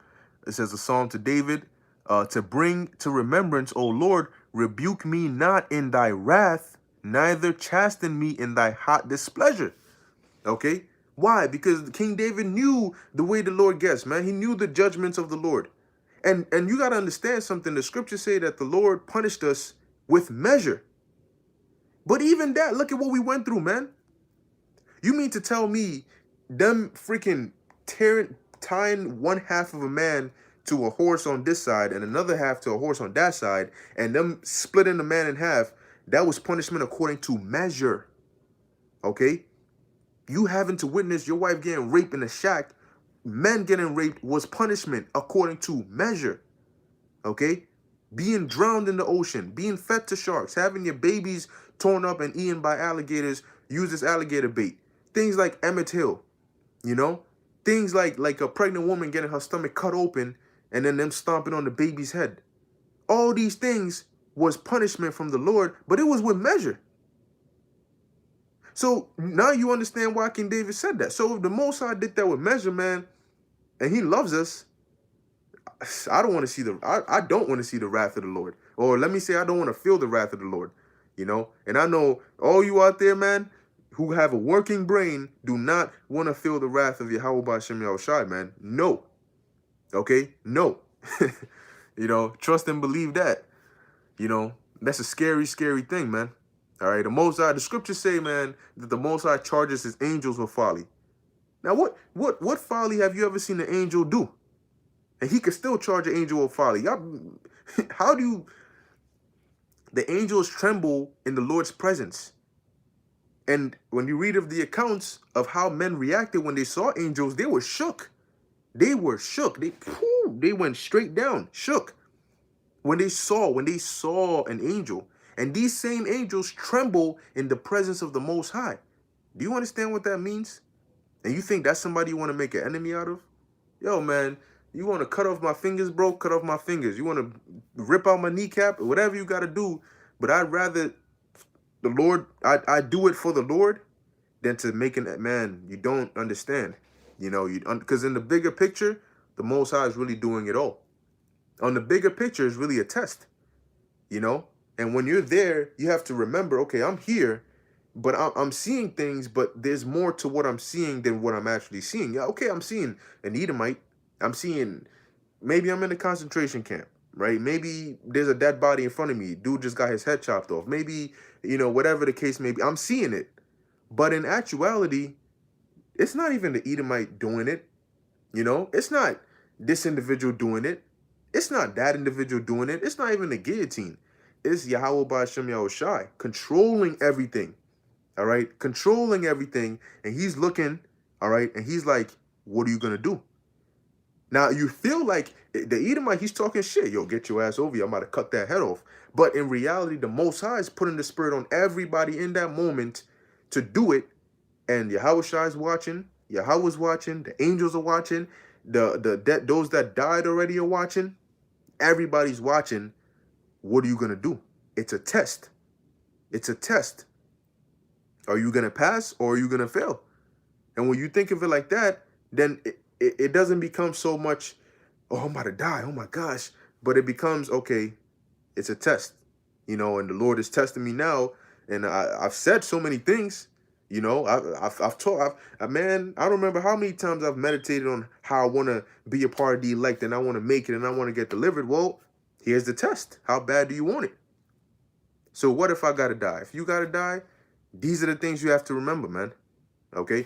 It says a psalm to David, to bring to remembrance, O Lord, rebuke me not in thy wrath, neither chasten me in thy hot displeasure. Okay? Why? Because King David knew the way the Lord gets, man. He knew the judgments of the Lord. And you got to understand something. The scriptures say that the Lord punished us with measure. But even that, look at what we went through, man. You mean to tell me them freaking tying one half of a man to a horse on this side and another half to a horse on that side, and them splitting the man in half, that was punishment according to measure. Okay? You having to witness your wife getting raped in a shack, men getting raped was punishment according to measure. Okay? Being drowned in the ocean, being fed to sharks, having your babies torn up and eaten by alligators, use as alligator bait. Things like Emmett Till, you know? Things like a pregnant woman getting her stomach cut open and then them stomping on the baby's head. All these things was punishment from the Lord, but it was with measure. So now you understand why King David said that. So if the Most High did that with measure, man, and he loves us, I don't want to see I don't want to see the wrath of the Lord. Or let me say, I don't want to feel the wrath of the Lord, you know? And I know all you out there, man, who have a working brain do not want to feel the wrath of Yahweh B'Shem Yahushai, man. No. Okay? No. You know, trust and believe that. You know, that's a scary, scary thing, man. All right? The Most High, the scriptures say, man, that the Most High charges his angels with folly. Now, what folly have you ever seen an angel do? And he could still charge an angel with folly. How do the angels tremble in the Lord's presence? And when you read of the accounts of how men reacted when they saw angels, they were shook. They were shook. They went straight down, shook. When they saw an angel. And these same angels tremble in the presence of the Most High. Do you understand what that means? And you think that's somebody you want to make an enemy out of? Yo, man, you want to cut off my fingers, bro? Cut off my fingers. You want to rip out my kneecap? Whatever you got to do. But I'd rather the Lord, I do it for the Lord than to make an, man, you don't understand. You know, because in the bigger picture, the Most High is really doing it all. On the bigger picture is really a test, you know? And when you're there, you have to remember, okay, I'm here, but I'm seeing things, but there's more to what I'm seeing than what I'm actually seeing. Yeah, okay, I'm seeing an Edomite. I'm seeing, maybe I'm in a concentration camp, right? Maybe there's a dead body in front of me. Dude just got his head chopped off. Maybe, you know, whatever the case may be, I'm seeing it. But in actuality, it's not even the Edomite doing it. You know, it's not this individual doing it. It's not that individual doing it. It's not even the guillotine. It's Yahweh Ba'Shem Yahushai controlling everything. All right, controlling everything, and he's looking. All right, and he's like, "What are you gonna do?" Now you feel like the Edomite, he's talking shit. Yo, get your ass over here. I'm about to cut that head off. But in reality, the Most High is putting the spirit on everybody in that moment to do it. And Yahweh is watching. Yahweh's watching. The angels are watching. Those that died already are watching. Everybody's watching. What are you gonna do? It's a test. It's a test. Are you gonna pass or are you gonna fail? And when you think of it like that, then it doesn't become so much, oh, I'm about to die, oh my gosh. But it becomes, okay, it's a test, you know, and the Lord is testing me now. And I've said so many things, you know, man, I don't remember how many times I've meditated on how I want to be a part of the elect and I want to make it and I want to get delivered. Well, here's the test. How bad do you want it? So what if I got to die? If you got to die, these are the things you have to remember, man. Okay.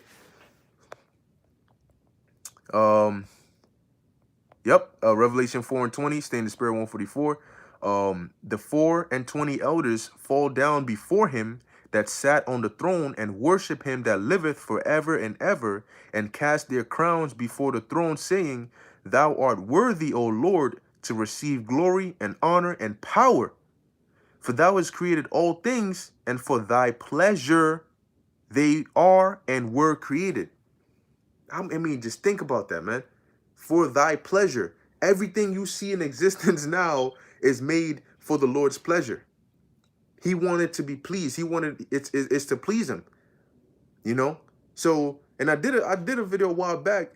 Yep. Revelation 4:20, stay in the spirit 144. The 4:20 elders fall down before him that sat on the throne and worship him that liveth forever and ever, and cast their crowns before the throne, saying, Thou art worthy, O Lord, to receive glory and honor and power. For thou hast created all things, and for thy pleasure they are and were created. I mean, just think about that, man. For thy pleasure. Everything you see in existence now is made for the Lord's pleasure. He wanted to be pleased. He wanted it's to please him. You know? So, and I did a video a while back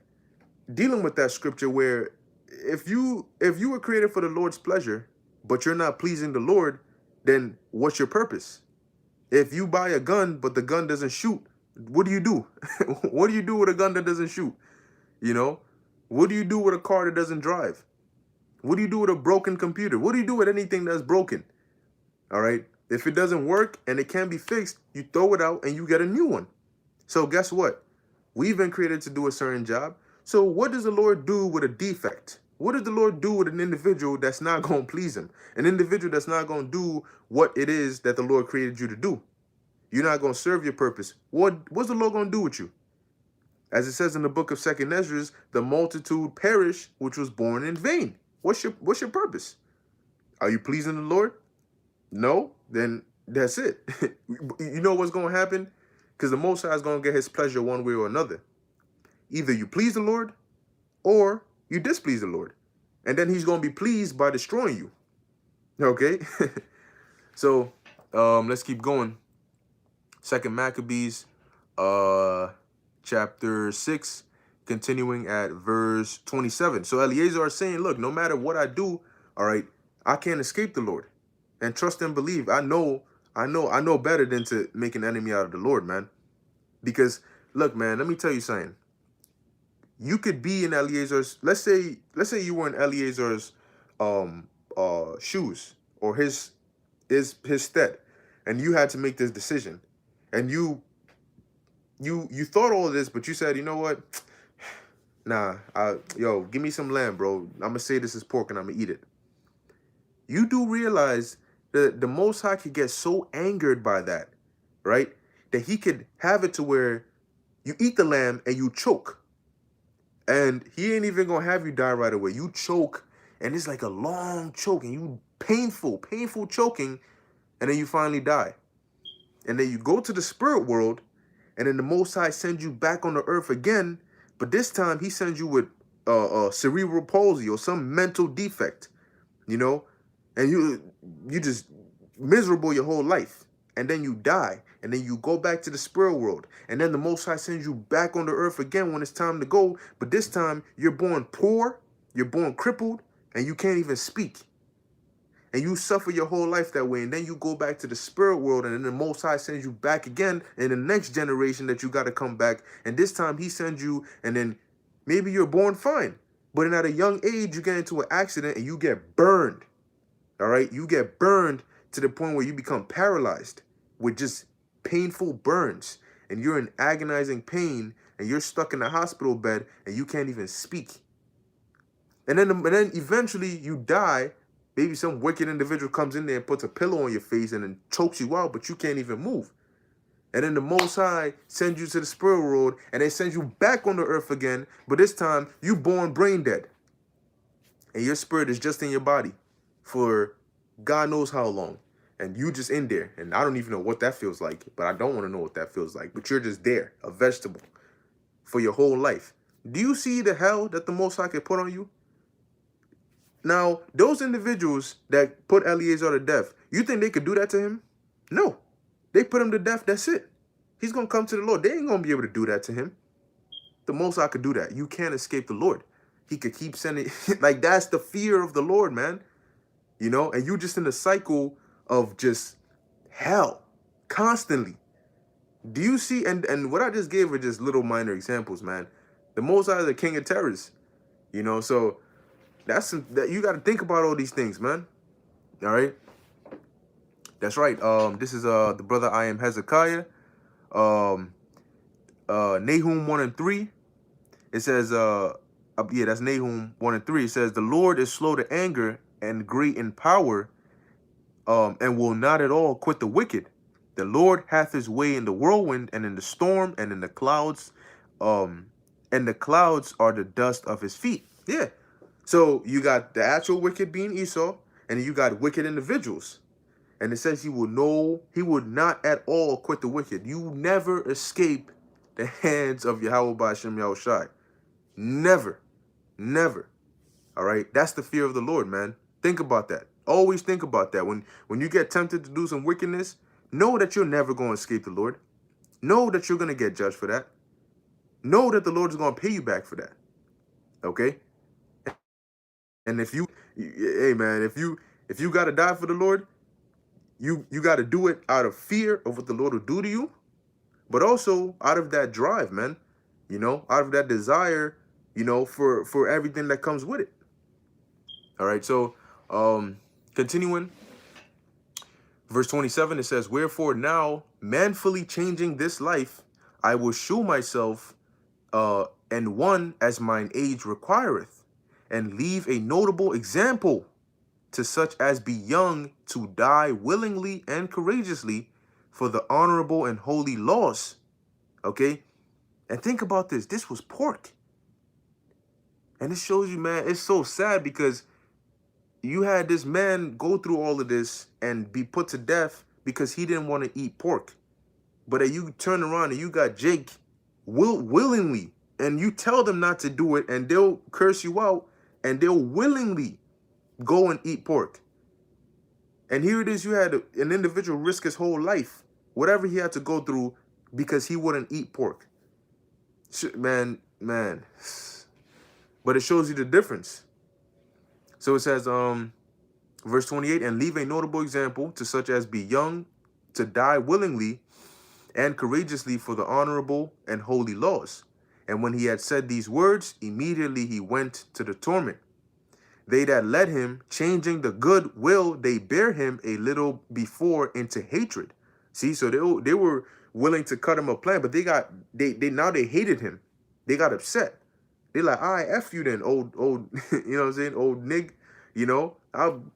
dealing with that scripture where if you were created for the Lord's pleasure, but you're not pleasing the Lord, then what's your purpose? If you buy a gun, but the gun doesn't shoot, what do you do? What do you do with a gun that doesn't shoot? You know? What do you do with a car that doesn't drive? What do you do with a broken computer? What do you do with anything that's broken? All right? If it doesn't work and it can't be fixed, you throw it out and you get a new one. So guess what? We've been created to do a certain job. So what does the Lord do with a defect? What does the Lord do with an individual that's not going to please him? An individual that's not going to do what it is that the Lord created you to do. You're not going to serve your purpose. What's the Lord going to do with you? As it says in the book of 2nd Ezra, the multitude perished, which was born in vain. What's your purpose? Are you pleasing the Lord? No? Then that's it. You know what's going to happen? Because the Most High is going to get his pleasure one way or another. Either you please the Lord or you displease the Lord. And then he's going to be pleased by destroying you. Okay? So, let's keep going. 2nd Maccabees, chapter 6, continuing at verse 27. So Eliezer is saying, look, no matter what I do, all right, I can't escape the Lord. And trust and believe. I know better than to make an enemy out of the Lord, man. Because, look, man, let me tell you something. You could be in Eliezer's, let's say you were in Eliezer's shoes or his stead, and you had to make this decision. And you thought all of this, but you said, you know what? Nah, yo, give me some lamb, bro. I'm going to say this is pork and I'm going to eat it. You do realize that the Most High could get so angered by that, right? That he could have it to where you eat the lamb and you choke. And he ain't even going to have you die right away. You choke, and it's like a long choke, and you painful choking, and then you finally die. And then you go to the spirit world, and then the Most High sends you back on the earth again, but this time he sends you with cerebral palsy or some mental defect, you know? And you just miserable your whole life. And then you die. And then you go back to the spirit world. And then the Most High sends you back on the earth again when it's time to go. But this time, you're born poor, you're born crippled, and you can't even speak. And you suffer your whole life that way. And then you go back to the spirit world. And then the Most High sends you back again in the next generation that you got to come back. And this time, he sends you, and then maybe you're born fine. But then at a young age, you get into an accident and you get burned. All right? You get burned to the point where you become paralyzed with just painful burns, and you're in agonizing pain and you're stuck in a hospital bed and you can't even speak. And then eventually you die. Maybe some wicked individual comes in there and puts a pillow on your face and then chokes you out, but you can't even move. And then the Most High sends you to the spirit world, and they send you back on the earth again, but this time you born brain dead. And your spirit is just in your body for God knows how long. And you just in there. And I don't even know what that feels like, but I don't want to know what that feels like. But you're just there, a vegetable, for your whole life. Do you see the hell that the Most High could put on you? Now, those individuals that put Eliezer to death, you think they could do that to him? No. They put him to death, that's it. He's going to come to the Lord. They ain't going to be able to do that to him. The Most High could do that. You can't escape the Lord. He could keep sending, like, that's the fear of the Lord, man. You know, and you just in a cycle of just hell constantly. Do you see, and what I just gave are just little minor examples, man. The Most High is the king of terrors, you know, so that's that you got to think about all these things, man. All right. That's right. This is the brother I am Hezekiah. Nahum 1 and 3. It says, yeah, that's Nahum 1 and 3. It says, the Lord is slow to anger and great in power, and will not at all quit the wicked. The Lord hath his way in the whirlwind and in the storm and in the clouds, and the clouds are the dust of his feet. Yeah. So you got the actual wicked being Esau, and you got wicked individuals. And it says he would not at all quit the wicked. You never escape the hands of Yahweh Ba'ashem Yahushai. Never. Never. All right? That's the fear of the Lord, man. Think about that. Always think about that. When you get tempted to do some wickedness, know that you're never going to escape the Lord. Know that you're going to get judged for that. Know that the Lord is going to pay you back for that. Okay? And if you, hey man, if you got to die for the Lord, you got to do it out of fear of what the Lord will do to you, but also out of that drive, man. You know, out of that desire, you know, for everything that comes with it. All right, so continuing, verse 27, it says, wherefore now, manfully changing this life, I will shew myself and one as mine age requireth, and leave a notable example to such as be young to die willingly and courageously for the honorable and holy laws. Okay? And think about this. This was pork. And it shows you, man, it's so sad because you had this man go through all of this and be put to death because he didn't want to eat pork. But then you turn around and you got Jake willingly, and you tell them not to do it, and they'll curse you out, and they'll willingly go and eat pork. And here it is, you had an individual risk his whole life, whatever he had to go through, because he wouldn't eat pork. Man. But it shows you the difference. So it says, verse 28, and leave a notable example to such as be young to die willingly and courageously for the honorable and holy laws. And when he had said these words, immediately he went to the torment. They that led him, changing the good will they bear him a little before into hatred. See, so they were willing to cut him a plan, but now they hated him. They got upset. They're like, all right, F you then, old, you know what I'm saying, old nig, you know,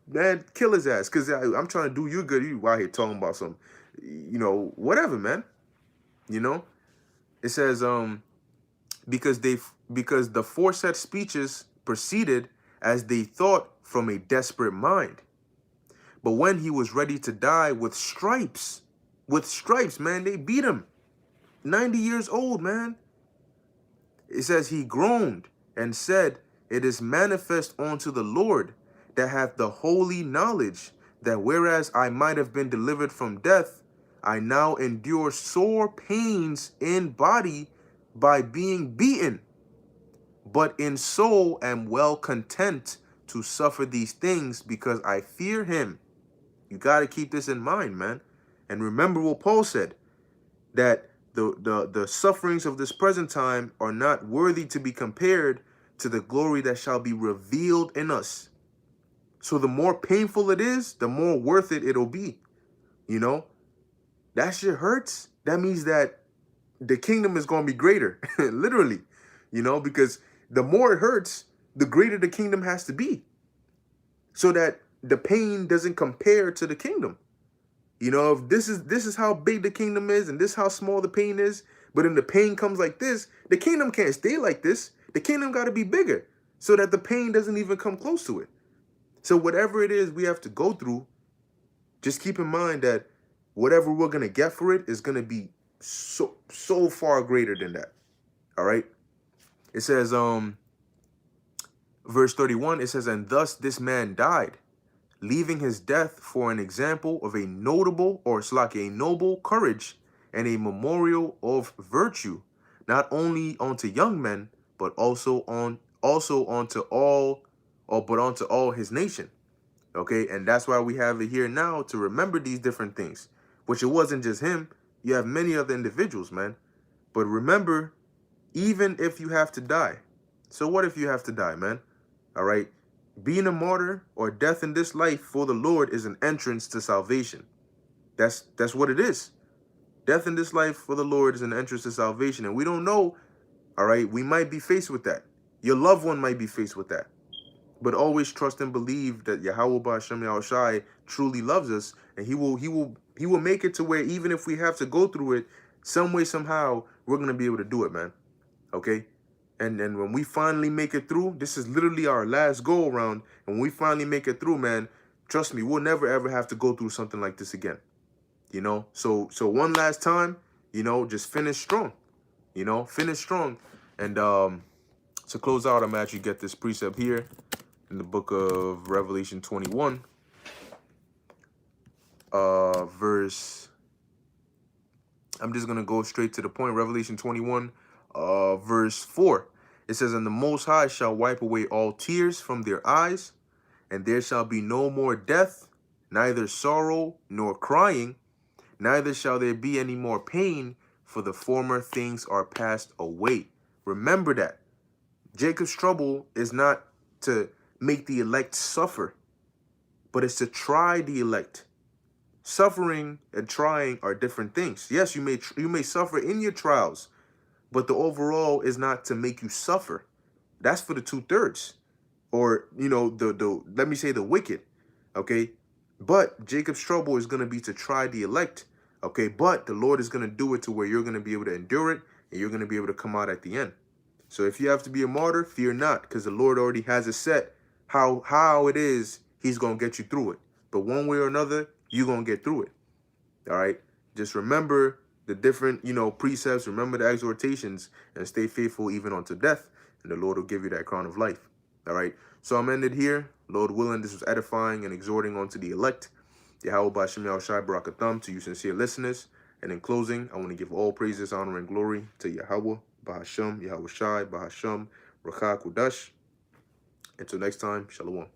man, kill his ass, because I'm trying to do you good. You out here talking about some, you know, whatever, man, you know. It says, because the foresaid speeches proceeded as they thought from a desperate mind. But when he was ready to die with stripes, man, they beat him. 90 years old, man. It says he groaned and said, it is manifest unto the Lord that hath the holy knowledge, that whereas I might have been delivered from death, I now endure sore pains in body by being beaten, but in soul am well content to suffer these things because I fear him. You got to keep this in mind, man. And remember what Paul said, that the sufferings of this present time are not worthy to be compared to the glory that shall be revealed in us. So the more painful it is, the more worth it'll be. You know, that shit hurts. That means that the kingdom is going to be greater, literally, you know, because the more it hurts, the greater the kingdom has to be, so that the pain doesn't compare to the kingdom. You know, if this is how big the kingdom is and this how small the pain is, but then the pain comes like this, the kingdom can't stay like this. The kingdom got to be bigger so that the pain doesn't even come close to it. So whatever it is we have to go through, just keep in mind that whatever we're going to get for it is going to be so far greater than that. All right? It says verse 31, it says, and thus this man died, leaving his death for an example of a notable, or it's like a noble courage and a memorial of virtue, not only unto young men, but also unto all, or but unto all his nation. Okay, and that's why we have it here now, to remember these different things. Which it wasn't just him. You have many other individuals, man. But remember, even if you have to die. So what if you have to die, man? All right. Being a martyr or death in this life for the Lord is an entrance to salvation. That's what it is. Death in this life for the Lord is an entrance to salvation. And we don't know, all right, we might be faced with that. Your loved one might be faced with that. But always trust and believe that Yahweh Ba'Shem Yahushai truly loves us, and he will make it to where even if we have to go through it, some way, somehow, we're gonna be able to do it, man. Okay? And then when we finally make it through, this is literally our last go around. And when we finally make it through, man, trust me, we'll never ever have to go through something like this again. You know? So one last time, you know, just finish strong. You know, finish strong. And to close out, I'm actually get this precept here in the book of Revelation 21, verse, I'm just going to go straight to the point. Revelation 21, verse 4. It says, and the Most High shall wipe away all tears from their eyes, and there shall be no more death, neither sorrow nor crying, neither shall there be any more pain, for the former things are passed away. Remember that. Jacob's trouble is not to make the elect suffer, but it's to try the elect. Suffering and trying are different things. Yes, you may suffer in your trials, but the overall is not to make you suffer. That's for the 2/3, or you know, the let me say the wicked. Okay, but Jacob's trouble is going to be to try the elect. Okay, but the Lord is going to do it to where you're going to be able to endure it, and you're going to be able to come out at the end. So if you have to be a martyr, fear not, because the Lord already has it set how it is he's going to get you through it. But one way or another, you're going to get through it. All right? Just remember the different, you know, precepts, remember the exhortations, and stay faithful even unto death, and the Lord will give you that crown of life. All right? So I'm ended here. Lord willing, this was edifying and exhorting unto the elect. Yahweh Ba'Shem Yahushai Barakatham to you sincere listeners. And in closing, I want to give all praises, honor, and glory to Yahweh Ba'Shem Yahushai Ba'Shem Rakha Kudash. Until next time, Shalom.